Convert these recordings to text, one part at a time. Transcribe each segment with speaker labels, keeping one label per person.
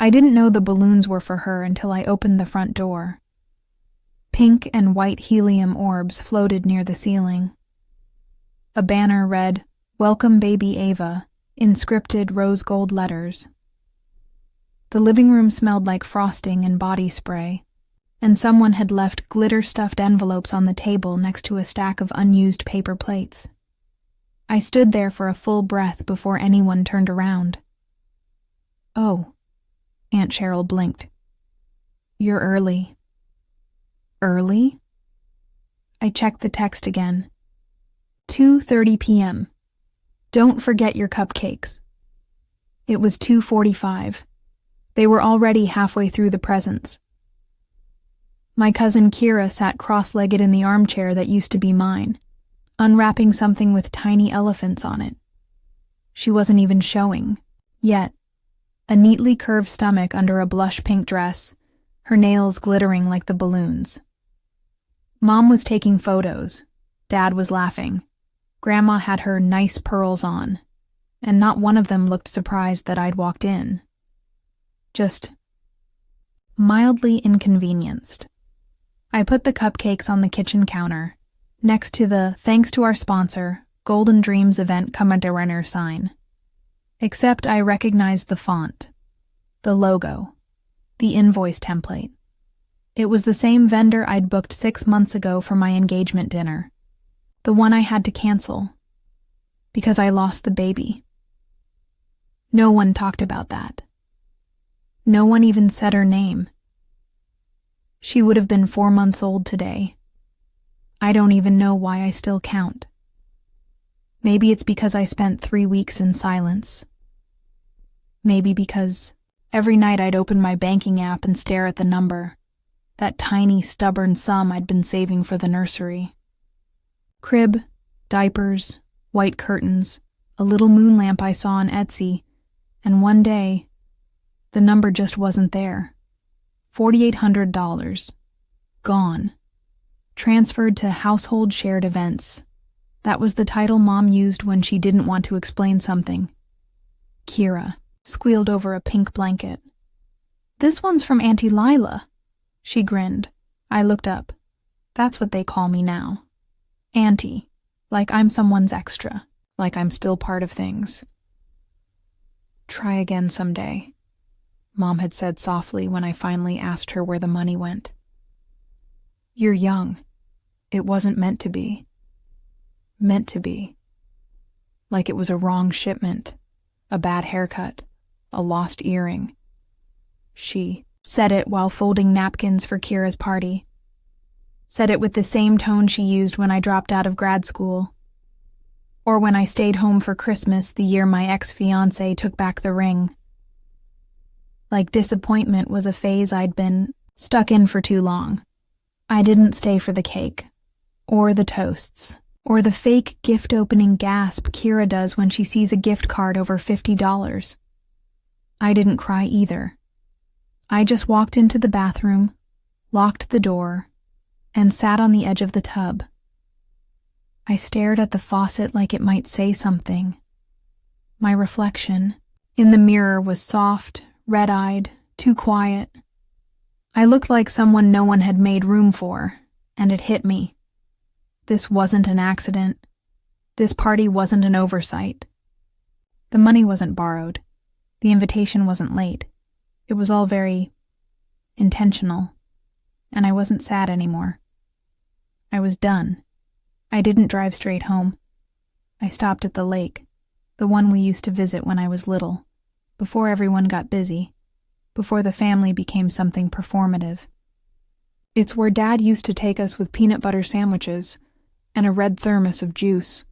Speaker 1: I didn't know the balloons were for her until I opened the front door. Pink and white helium orbs floated near the ceiling. A banner read, "Welcome Baby Ava," in scripted rose gold letters. The living room smelled like frosting and body spray, and someone had left glitter-stuffed envelopes on the table next to a stack of unused paper plates. I stood there for a full breath before anyone turned around. "Oh," Aunt Cheryl blinked. "You're early." "Early?" I checked the text again. 2:30 p.m. Don't forget your cupcakes. It was 2:45. They were already halfway through the presents. My cousin Kira sat cross-legged in the armchair that used to be mine, unwrapping something with tiny elephants on it. She wasn't even showing, yet. A neatly curved stomach under a blush pink dress, her nails glittering like the balloons. Mom was taking photos. Dad was laughing. Grandma had her nice pearls on, and not one of them looked surprised that I'd walked in. Just mildly inconvenienced. I put the cupcakes on the kitchen counter, next to the "Thanks to our sponsor, Golden Dreams Event Kammerderenner" sign. Except I recognized the font, the logo, the invoice template. It was the same vendor I'd booked 6 months ago for my engagement dinner, the one I had to cancel, because I lost the baby. No one talked about that. No one even said her name. She would have been 4 months old today. I don't even know why I still count. Maybe it's because I spent 3 weeks in silence. Maybe because every night I'd open my banking app and stare at the number, that tiny, stubborn sum I'd been saving for the nursery. Crib, diapers, white curtains, a little moon lamp I saw on Etsy, and one day, the number just wasn't there. $4,800. Gone. Transferred to household shared events. That was the title Mom used when she didn't want to explain something. Kira squealed over a pink blanket. "This one's from Auntie Lila." She grinned. I looked up. That's what they call me now. Auntie. Like I'm someone's extra. Like I'm still part of things. "Try again someday," Mom had said softly when I finally asked her where the money went. "You're young. It wasn't meant to be." Meant to be. Like it was a wrong shipment, a bad haircut, a lost earring. She said it while folding napkins for Kira's party. Said it with the same tone she used when I dropped out of grad school. Or when I stayed home for Christmas the year my ex-fiancé took back the ring. Like disappointment was a phase I'd been stuck in for too long. I didn't stay for the cake, or the toasts, or the fake gift-opening gasp Kira does when she sees a gift card over $50. I didn't cry either. I just walked into the bathroom, locked the door, and sat on the edge of the tub. I stared at the faucet like it might say something. My reflection in the mirror was soft, red-eyed, too quiet. I looked like someone no one had made room for, and it hit me. This wasn't an accident. This party wasn't an oversight. The money wasn't borrowed. The invitation wasn't late. It was all very intentional, and I wasn't sad anymore. I was done. I didn't drive straight home. I stopped at the lake, the one we used to visit when I was little, before everyone got busy, before the family became something performative. It's where Dad used to take us with peanut butter sandwiches and a red thermos of juice.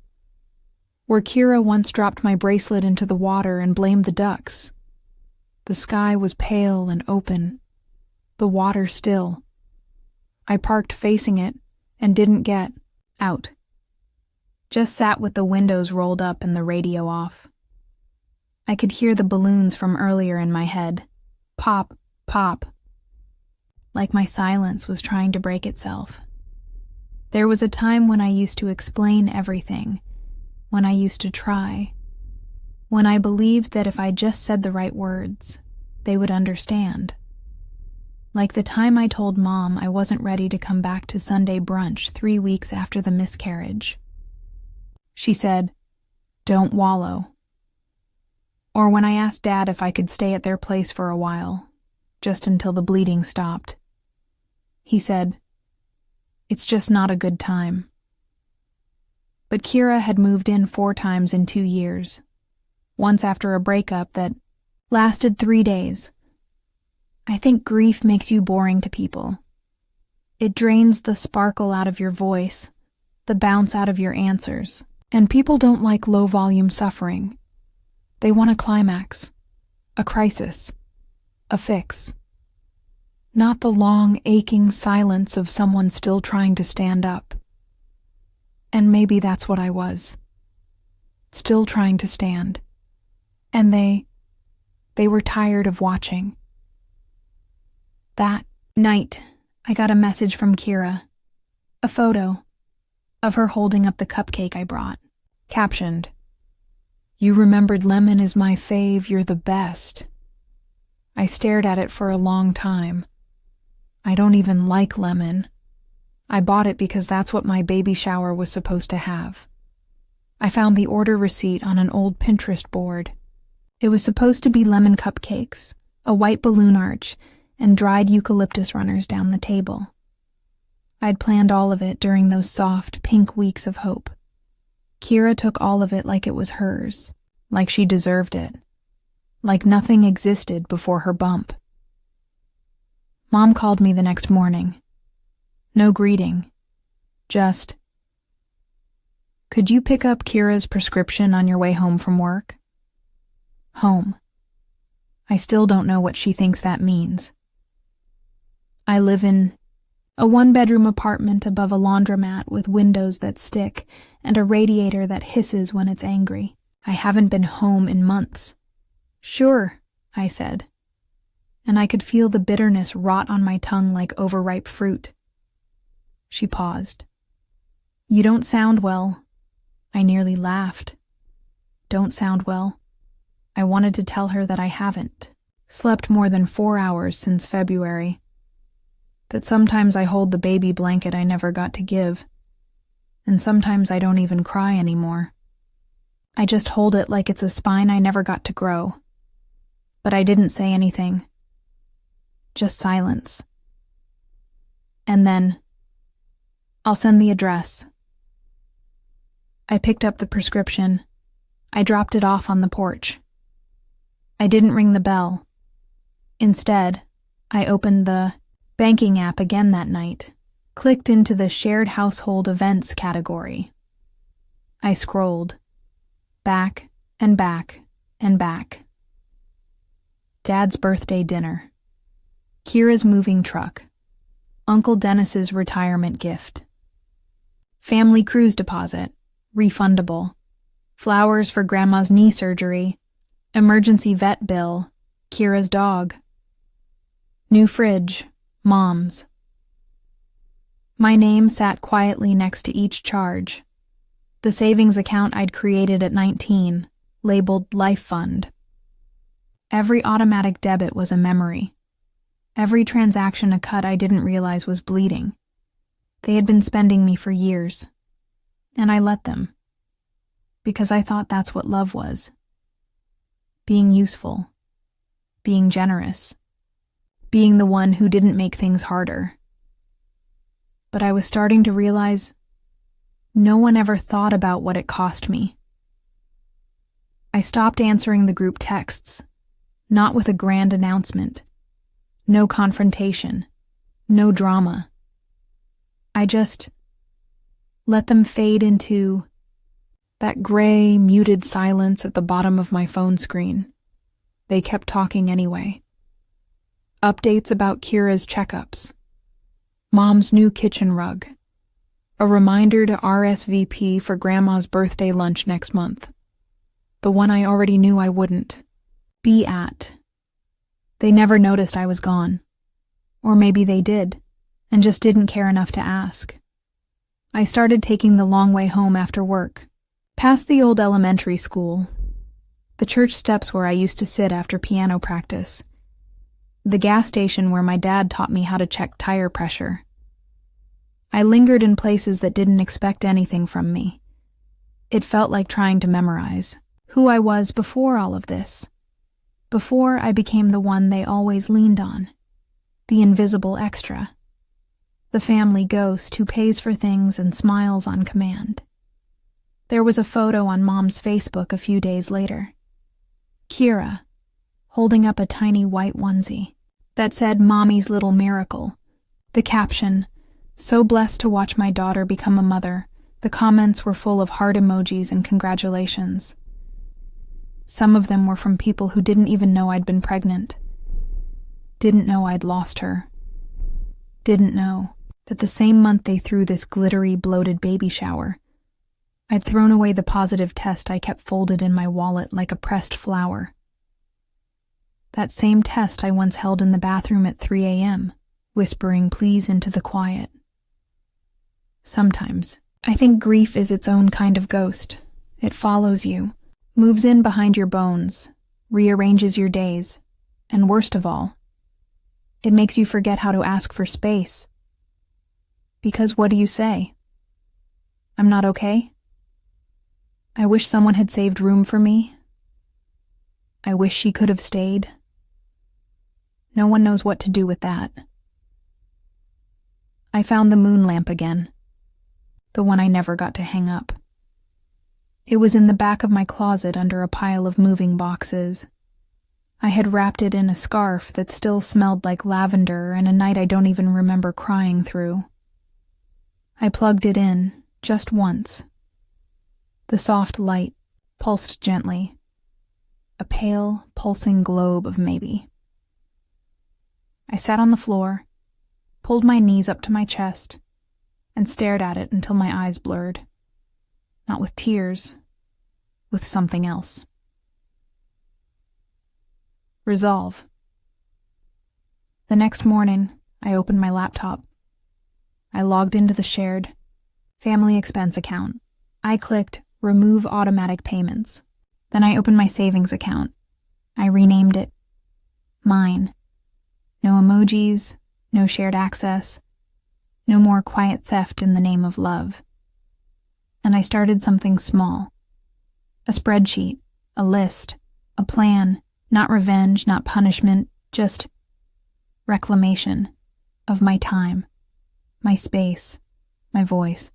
Speaker 1: Where Kira once dropped my bracelet into the water and blamed the ducks. The sky was pale and open, the water still. I parked facing it and didn't get out. Just sat with the windows rolled up and the radio off. I could hear the balloons from earlier in my head. Pop, pop. Like my silence was trying to break itself. There was a time when I used to explain everything, when I used to try, when I believed that if I just said the right words, they would understand. Like the time I told Mom I wasn't ready to come back to Sunday brunch 3 weeks after the miscarriage. She said, "Don't wallow." Or when I asked Dad if I could stay at their place for a while, just until the bleeding stopped. He said, "It's just not a good time." But Kira had moved in 4 times in 2 years, once after a breakup that lasted 3 days. I think grief makes you boring to people. It drains the sparkle out of your voice, the bounce out of your answers, and people don't like low-volume suffering. They want a climax, a crisis, a fix. Not the long, aching silence of someone still trying to stand up. And maybe that's what I was. Still trying to stand. And they were tired of watching. That night, I got a message from Kira. A photo of her holding up the cupcake I brought. Captioned, "You remembered lemon is my fave, you're the best." I stared at it for a long time. I don't even like lemon. I bought it because that's what my baby shower was supposed to have. I found the order receipt on an old Pinterest board. It was supposed to be lemon cupcakes, a white balloon arch, and dried eucalyptus runners down the table. I'd planned all of it during those soft, pink weeks of hope. Kira took all of it like it was hers, like she deserved it, like nothing existed before her bump. Mom called me the next morning. No greeting, just, "Could you pick up Kira's prescription on your way home from work?" Home. I still don't know what she thinks that means. I live in a 1-bedroom apartment above a laundromat with windows that stick and a radiator that hisses when it's angry. I haven't been home in months. "Sure," I said, and I could feel the bitterness rot on my tongue like overripe fruit. She paused. "You don't sound well." I nearly laughed. Don't sound well. I wanted to tell her that I haven't slept more than 4 hours since February. That sometimes I hold the baby blanket I never got to give, and sometimes I don't even cry anymore. I just hold it like it's a spine I never got to grow. But I didn't say anything. Just silence. And then, "I'll send the address." I picked up the prescription. I dropped it off on the porch. I didn't ring the bell. Instead, I opened the banking app again that night, clicked into the shared household events category. I scrolled, back and back and back. Dad's birthday dinner, Kira's moving truck, Uncle Dennis's retirement gift, family cruise deposit, refundable, flowers for Grandma's knee surgery, emergency vet bill, Kira's dog, new fridge, Mom's. My name sat quietly next to each charge. The savings account I'd created at 19, labeled Life Fund. Every automatic debit was a memory. Every transaction a cut I didn't realize was bleeding. They had been spending me for years. And I let them. Because I thought that's what love was. Being useful. Being generous. Being the one who didn't make things harder. But I was starting to realize no one ever thought about what it cost me. I stopped answering the group texts, not with a grand announcement. No confrontation. No drama. I just let them fade into that gray, muted silence at the bottom of my phone screen. They kept talking anyway. Updates about Kira's checkups. Mom's new kitchen rug. A reminder to RSVP for Grandma's birthday lunch next month. The one I already knew I wouldn't be at. They never noticed I was gone. Or maybe they did, and just didn't care enough to ask. I started taking the long way home after work, past the old elementary school, the church steps where I used to sit after piano practice, the gas station where my dad taught me how to check tire pressure. I lingered in places that didn't expect anything from me. It felt like trying to memorize who I was before all of this, before I became the one they always leaned on, the invisible extra, the family ghost who pays for things and smiles on command. There was a photo on Mom's Facebook a few days later. Kira, holding up a tiny white onesie that said Mommy's Little Miracle. The caption, "So blessed to watch my daughter become a mother." The comments were full of heart emojis and congratulations. Some of them were from people who didn't even know I'd been pregnant, didn't know I'd lost her, didn't know that the same month they threw this glittery, bloated baby shower, I'd thrown away the positive test I kept folded in my wallet like a pressed flower. That same test I once held in the bathroom at 3 a.m., whispering please into the quiet. Sometimes, I think grief is its own kind of ghost. It follows you, moves in behind your bones, rearranges your days, and worst of all, it makes you forget how to ask for space. Because what do you say? I'm not okay? I wish someone had saved room for me. I wish she could have stayed. No one knows what to do with that. I found the moon lamp again, the one I never got to hang up. It was in the back of my closet under a pile of moving boxes. I had wrapped it in a scarf that still smelled like lavender and a night I don't even remember crying through. I plugged it in, just once. The soft light pulsed gently, a pale, pulsing globe of maybe. I sat on the floor, pulled my knees up to my chest, and stared at it until my eyes blurred. Not with tears, with something else. Resolve. The next morning, I opened my laptop. I logged into the shared family expense account. I clicked Remove Automatic Payments. Then I opened my savings account. I renamed it Mine. No emojis, no shared access, no more quiet theft in the name of love. And I started something small. A spreadsheet, a list, a plan, not revenge, not punishment, just reclamation of my time, my space, my voice.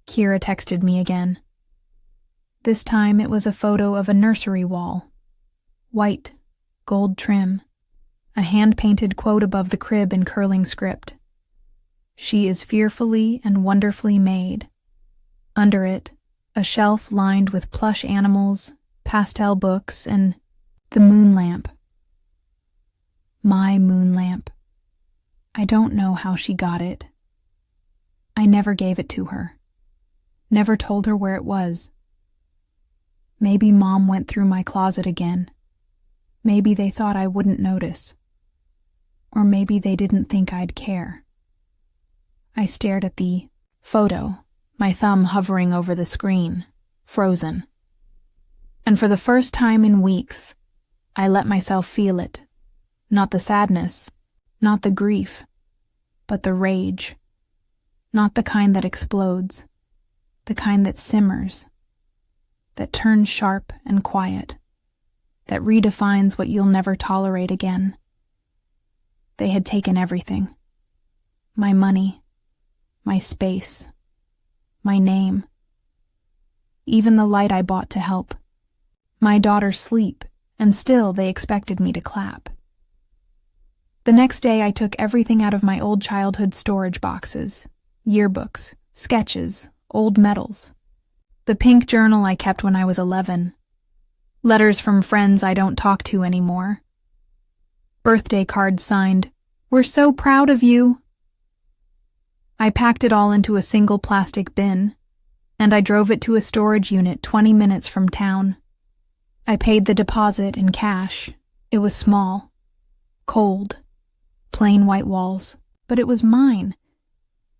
Speaker 1: Kira texted me again. This time it was a photo of a nursery wall. White, gold trim, a hand-painted quote above the crib in curling script. She is fearfully and wonderfully made. Under it, a shelf lined with plush animals, pastel books, and the moon lamp. My moon lamp. I don't know how she got it. I never gave it to her. Never told her where it was. Maybe Mom went through my closet again. Maybe they thought I wouldn't notice. Or maybe they didn't think I'd care. I stared at the photo, my thumb hovering over the screen, frozen. And for the first time in weeks, I let myself feel it. Not the sadness, not the grief, but the rage. Not the kind that explodes, the kind that simmers, that turns sharp and quiet, that redefines what you'll never tolerate again. They had taken everything. My money, my space, my name, even the light I bought to help. My daughter's sleep, and still they expected me to clap. The next day I took everything out of my old childhood storage boxes, yearbooks, sketches, old medals. The pink journal I kept when I was 11. Letters from friends I don't talk to anymore. Birthday cards signed, "We're so proud of you." I packed it all into a single plastic bin, and I drove it to a storage unit 20 minutes from town. I paid the deposit in cash. It was small, cold, plain white walls, but it was mine,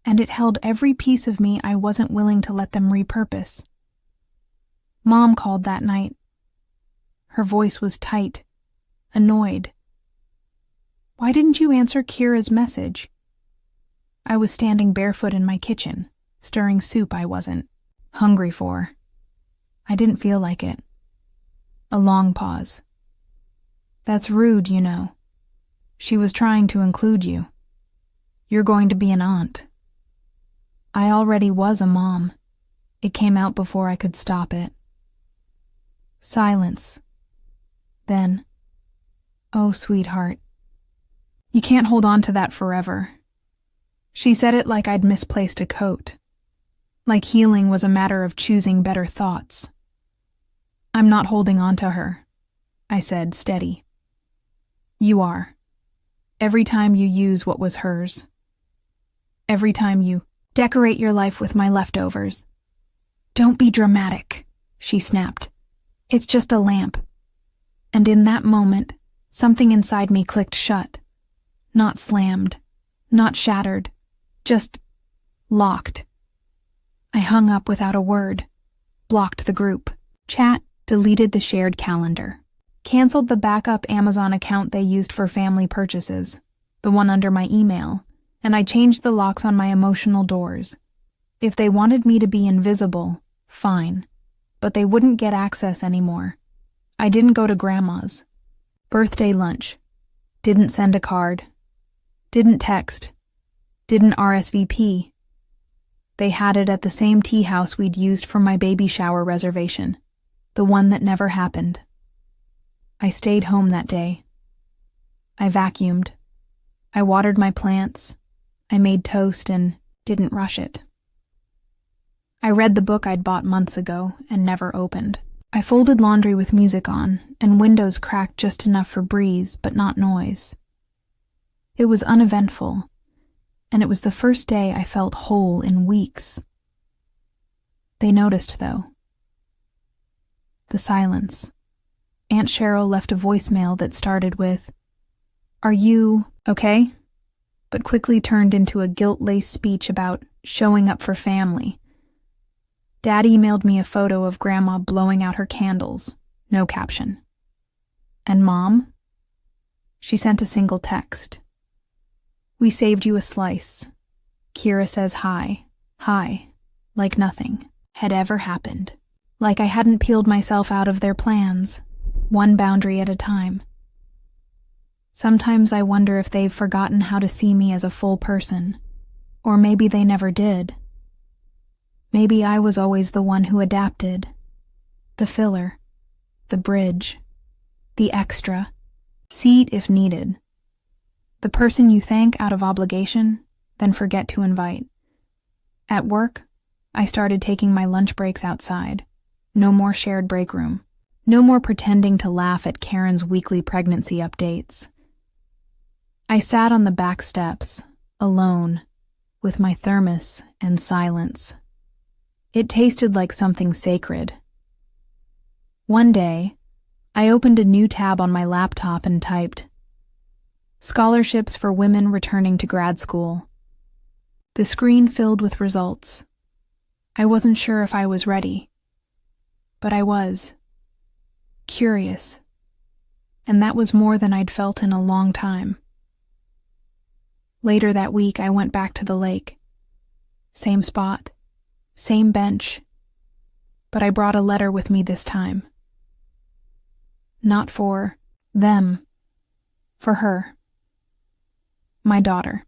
Speaker 1: and it held every piece of me I wasn't willing to let them repurpose. Mom called that night. Her voice was tight, annoyed. Why didn't you answer Kira's message? I was standing barefoot in my kitchen, stirring soup I wasn't hungry for. I didn't feel like it. A long pause. That's rude, you know. She was trying to include you. You're going to be an aunt. I already was a mom. It came out before I could stop it. Silence. Then, oh, sweetheart, you can't hold on to that forever. She said it like I'd misplaced a coat, like healing was a matter of choosing better thoughts. I'm not holding on to her, I said, steady. You are. Every time you use what was hers. Every time you decorate your life with my leftovers. Don't be dramatic, she snapped. It's just a lamp. And in that moment, something inside me clicked shut. Not slammed, not shattered, just locked. I hung up without a word, blocked the group chat, deleted the shared calendar, canceled the backup Amazon account they used for family purchases, the one under my email, and I changed the locks on my emotional doors. If they wanted me to be invisible, fine, but they wouldn't get access anymore. I didn't go to Grandma's. Birthday lunch. Didn't send a card. Didn't text. Didn't RSVP. They had it at the same tea house we'd used for my baby shower reservation, the one that never happened. I stayed home that day. I vacuumed. I watered my plants. I made toast and didn't rush it. I read the book I'd bought months ago and never opened. I folded laundry with music on, and windows cracked just enough for breeze, but not noise. It was uneventful, and it was the first day I felt whole in weeks. They noticed, though. The silence. Aunt Cheryl left a voicemail that started with, "Are you okay?" but quickly turned into a guilt-laced speech about showing up for family. Dad emailed me a photo of Grandma blowing out her candles, no caption. And Mom? She sent a single text. "We saved you a slice. Kira says hi, like nothing had ever happened. Like I hadn't peeled myself out of their plans, one boundary at a time. Sometimes I wonder if they've forgotten how to see me as a full person, or maybe they never did. Maybe I was always the one who adapted, the filler, the bridge, the extra, seat if needed. The person you thank out of obligation, then forget to invite. At work, I started taking my lunch breaks outside. No more shared break room. No more pretending to laugh at Karen's weekly pregnancy updates. I sat on the back steps, alone, with my thermos and silence. It tasted like something sacred. One day, I opened a new tab on my laptop and typed, "Scholarships for women returning to grad school." The screen filled with results. I wasn't sure if I was ready, but I was. Curious. And that was more than I'd felt in a long time. Later that week, I went back to the lake. Same spot. Same bench, but I brought a letter with me this time. Not for them, for her. My daughter.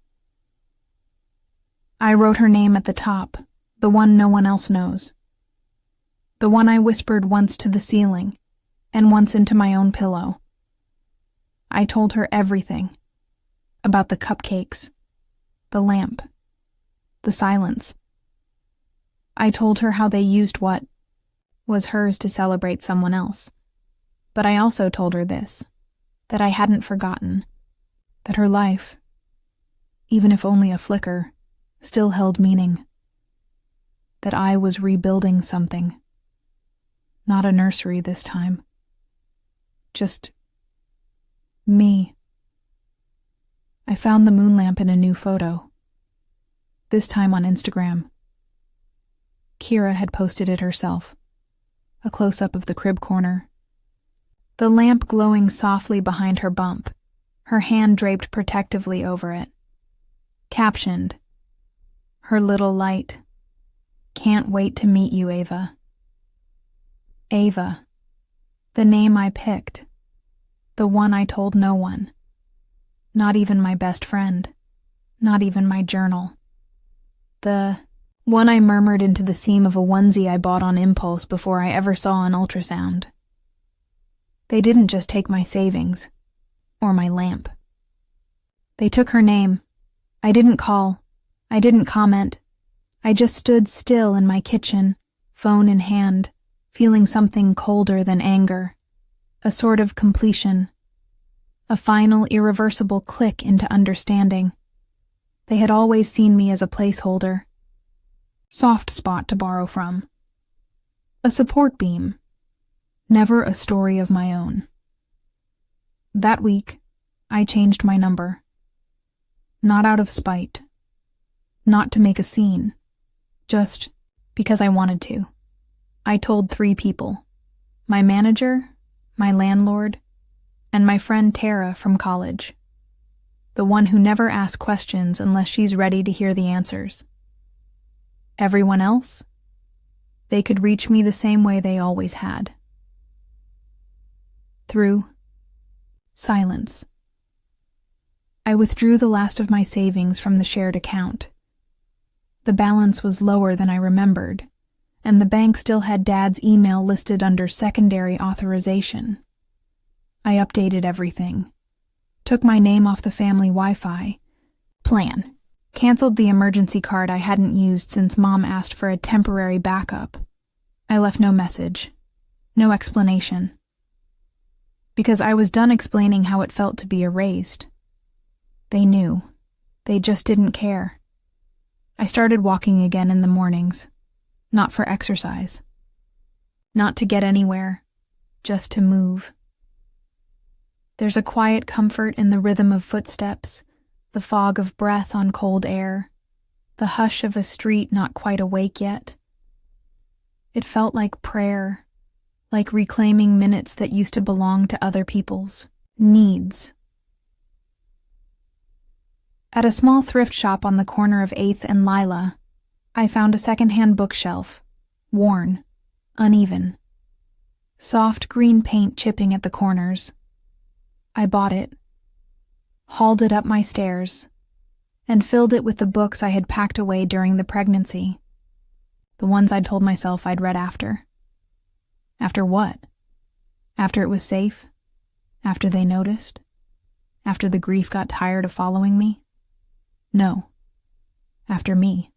Speaker 1: I wrote her name at the top, the one no one else knows. The one I whispered once to the ceiling, and once into my own pillow. I told her everything. About the cupcakes, the lamp, the silence. I told her how they used what was hers to celebrate someone else. But I also told her this, that I hadn't forgotten, that her life, even if only a flicker, still held meaning. That I was rebuilding something. Not a nursery this time. Just me. I found the moon lamp in a new photo, this time on Instagram. Kira had posted it herself, a close-up of the crib corner. The lamp glowing softly behind her bump, her hand draped protectively over it. Captioned, "Her little light. Can't wait to meet you, Ava." Ava, the name I picked, the one I told no one. Not even my best friend, not even my journal. The one I murmured into the seam of a onesie I bought on impulse before I ever saw an ultrasound. They didn't just take my savings, or my lamp. They took her name. I didn't call. I didn't comment. I just stood still in my kitchen, phone in hand, feeling something colder than anger. A sort of completion. A final, irreversible click into understanding. They had always seen me as a placeholder. Soft spot to borrow from. A support beam. Never a story of my own. That week, I changed my number. Not out of spite. Not to make a scene. Just because I wanted to. I told 3 people. My manager, my landlord, and my friend Tara from college. The one who never asks questions unless she's ready to hear the answers. Everyone else? They could reach me the same way they always had. Through silence. I withdrew the last of my savings from the shared account. The balance was lower than I remembered, and the bank still had Dad's email listed under secondary authorization. I updated everything. Took my name off the family Wi-Fi plan. Canceled the emergency card I hadn't used since Mom asked for a temporary backup. I left no message. No explanation. Because I was done explaining how it felt to be erased. They knew. They just didn't care. I started walking again in the mornings. Not for exercise. Not to get anywhere. Just to move. There's a quiet comfort in the rhythm of footsteps, the fog of breath on cold air, the hush of a street not quite awake yet. It felt like prayer, like reclaiming minutes that used to belong to other people's needs. At a small thrift shop on the corner of 8th and Lila, I found a secondhand bookshelf, worn, uneven. Soft green paint chipping at the corners. I bought it, hauled it up my stairs, and filled it with the books I had packed away during the pregnancy. The ones I'd told myself I'd read after. After what? After it was safe? After they noticed? After the grief got tired of following me? No. After me.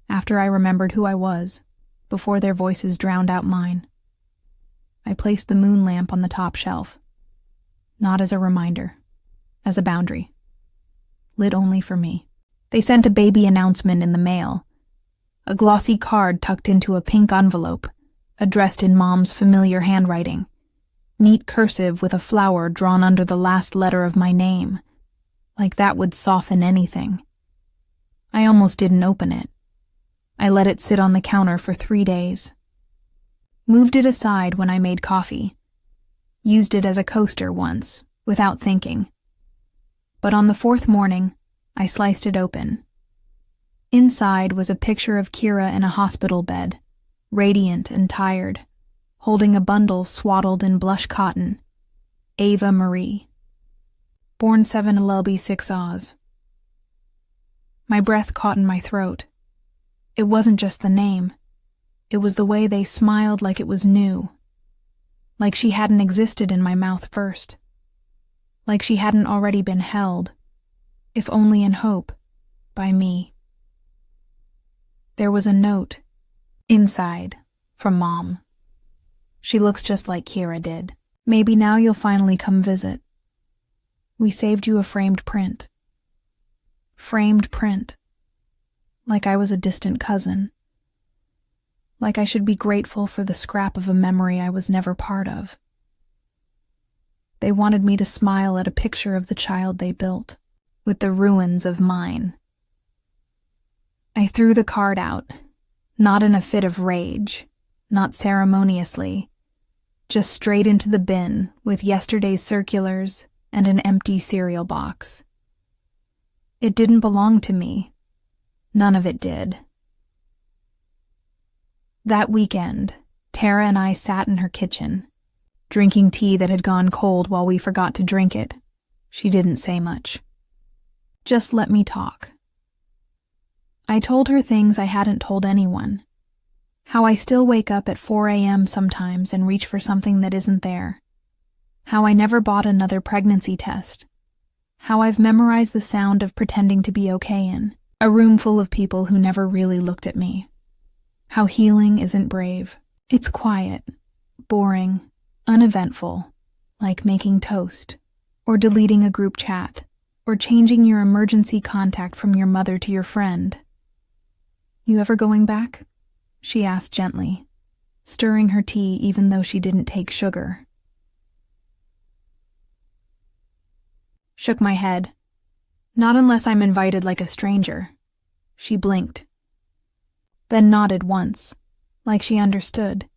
Speaker 1: After I remembered who I was, before their voices drowned out mine. I placed the moon lamp on the top shelf. Not as a reminder. As a boundary. Lit only for me. They sent a baby announcement in the mail. A glossy card tucked into a pink envelope, addressed in Mom's familiar handwriting. Neat cursive with a flower drawn under the last letter of my name. Like that would soften anything. I almost didn't open it. I let it sit on the counter for 3 days. Moved it aside when I made coffee. Used it as a coaster once, without thinking. But on the 4th morning, I sliced it open. Inside was a picture of Kira in a hospital bed, radiant and tired, holding a bundle swaddled in blush cotton. Ava Marie. Born 7/11/6 Oz. My breath caught in my throat. It wasn't just the name. It was the way they smiled like it was new. Like she hadn't existed in my mouth first. Like she hadn't already been held, if only in hope, by me. There was a note, inside, from Mom. She looks just like Kira did. Maybe now you'll finally come visit. We saved you a framed print. Framed print. Like I was a distant cousin. Like I should be grateful for the scrap of a memory I was never part of. They wanted me to smile at a picture of the child they built, with the ruins of mine. I threw the card out, not in a fit of rage, not ceremoniously, just straight into the bin with yesterday's circulars, and an empty cereal box. It didn't belong to me. None of it did. That weekend, Tara and I sat in her kitchen, drinking tea that had gone cold while we forgot to drink it. She didn't say much. Just let me talk. I told her things I hadn't told anyone. How I still wake up at 4 a.m. sometimes and reach for something that isn't there. How I never bought another pregnancy test. How I've memorized the sound of pretending to be okay in a room full of people who never really looked at me. How healing isn't brave. It's quiet, boring, uneventful, like making toast, or deleting a group chat, or changing your emergency contact from your mother to your friend. You ever going back? She asked gently, stirring her tea even though she didn't take sugar. Shook my head. Not unless I'm invited like a stranger. She blinked. Then nodded once, like she understood.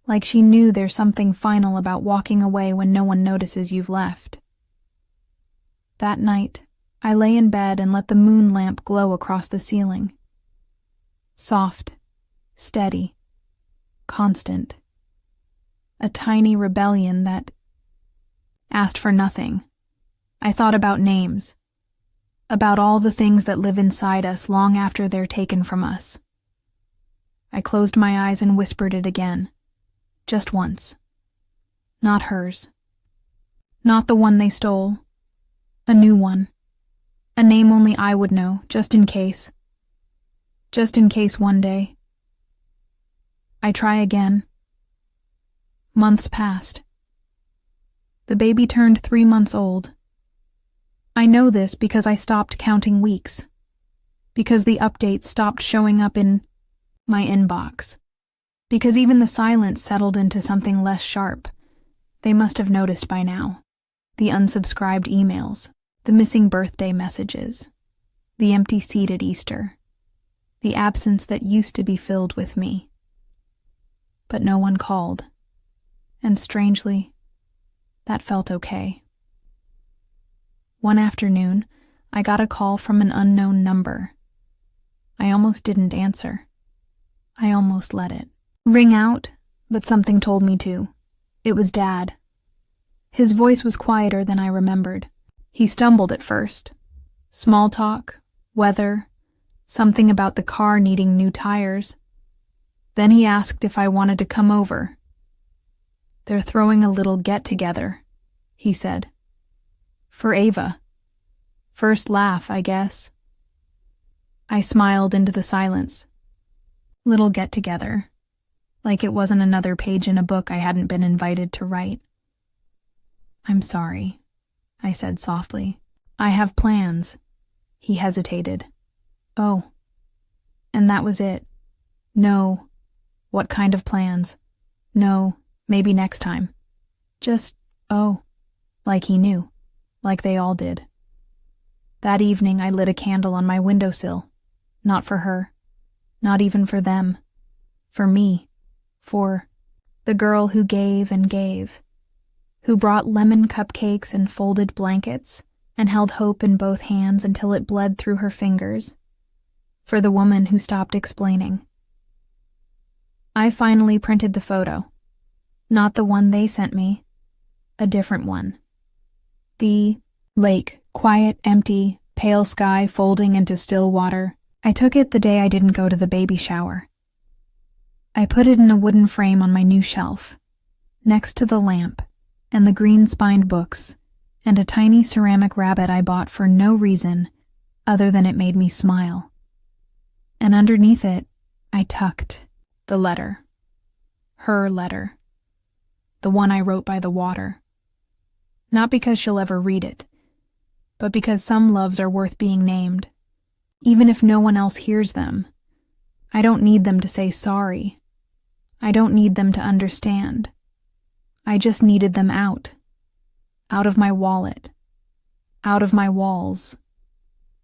Speaker 1: Like she knew there's something final about walking away when no one notices you've left. That night, I lay in bed and let the moon lamp glow across the ceiling. Soft, steady, constant. A tiny rebellion that asked for nothing. I thought about names, about all the things that live inside us long after they're taken from us. I closed my eyes and whispered it again, just once. Not hers. Not the one they stole. A new one. A name only I would know, just in case. Just in case one day. I try again. Months passed. The baby turned 3 months old. I know this because I stopped counting weeks. Because the updates stopped showing up in my inbox. Because even the silence settled into something less sharp. They must have noticed by now. The unsubscribed emails, the missing birthday messages, the empty seat at Easter, the absence that used to be filled with me. But no one called. And strangely, that felt okay. One afternoon, I got a call from an unknown number. I almost didn't answer. I almost let it ring out, but something told me to. It was Dad. His voice was quieter than I remembered. He stumbled at first. Small talk, weather, something about the car needing new tires. Then he asked if I wanted to come over. They're throwing a little get-together, he said. For Ava. First laugh, I guess. I smiled into the silence. Little get-together. Like it wasn't another page in a book I hadn't been invited to write. I'm sorry, I said softly. I have plans. He hesitated. Oh. And that was it. No. What kind of plans? No, maybe next time. Just, oh. Like he knew. Like they all did. That evening I lit a candle on my windowsill. Not for her. Not even for them. For me. For the girl who gave and gave. Who brought lemon cupcakes and folded blankets and held hope in both hands until it bled through her fingers. For the woman who stopped explaining. I finally printed the photo. Not the one they sent me. A different one. The lake, quiet, empty, pale sky folding into still water. I took it the day I didn't go to the baby shower. I put it in a wooden frame on my new shelf, next to the lamp, and the green-spined books, and a tiny ceramic rabbit I bought for no reason other than it made me smile. And underneath it, I tucked the letter. Her letter. The one I wrote by the water. Not because she'll ever read it, but because some loves are worth being named. Even if no one else hears them. I don't need them to say sorry. I don't need them to understand. I just needed them out. Out of my wallet. Out of my walls.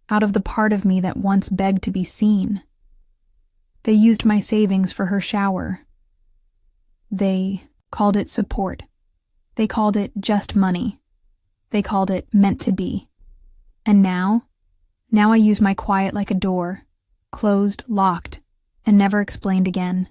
Speaker 1: Out of the part of me that once begged to be seen. They used my savings for her shower. They called it support. They called it just money. They called it meant to be. And now I use my quiet like a door, closed, locked, and never explained again.